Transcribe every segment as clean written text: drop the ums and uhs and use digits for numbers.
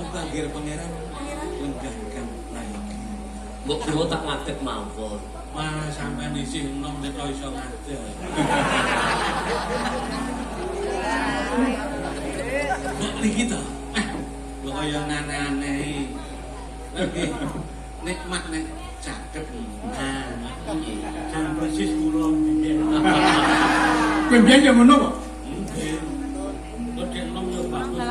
Panggil pangeran lenggahkan lagi. Mbok kira tak ngadeg mawon. Malah sampean isin nom nek iso ngadeg. Mbok niki to. Mbok kaya aneh-aneh. Oke. Nek mak nek cakep. Nah, jan persis kula mbiyen. Kowe mbiyen yo ngono kok. Kok nom yo bagus.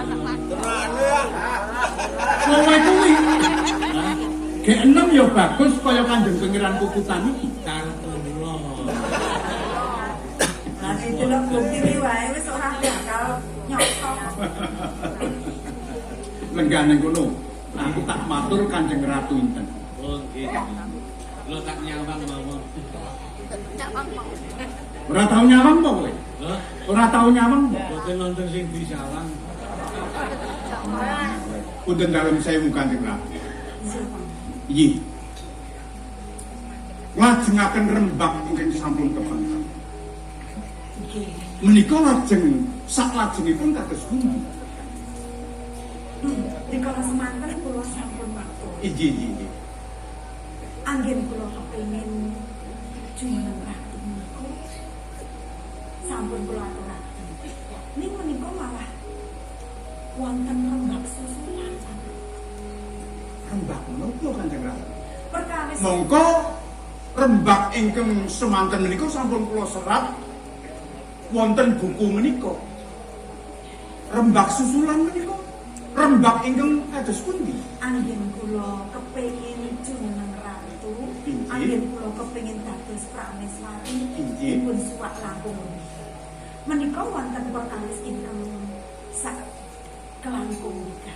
Kowe kuwi. Gek enem yo bagus kaya Kanjeng Pangeran Kukutan iki. Karo kula. Lah delok bukti iki wae wis ora bakal nyokok. Lenggane kono. Aku tak matur Kanjeng Ratu Inten. Oh gitu. Lo tak nyawang mawon. Ora tau nyawang kok kowe. Loh, Ora tau nyawang. boten nonton sing disawang. Punten dalem sewu Kanjeng Ratu. Iya. Lajengaken rembak ingkang sampun kepentak. Menika lajeng saklajengipun kados pundi? Dikala semanten kula sampun matur. Iya. Anggen kula kepengin jumeneng ratu niku sampun kula aturaken. Ning menika malah wonten rembak susulan. Rembak menapa Kanjeng Ratu? Perkawis Mongko rembak ingkang semanten menika sampun kula serat wonten buku menika. Rembak susulan menika rembak ingkang kados pundi? anggen kula kepengin jumeneng ratu, Inggih. anggen kula kepengin dados prameswari Inggih. dipun suwak langkung. Menika wonten perkawis ingkang sak kelangkung nikah.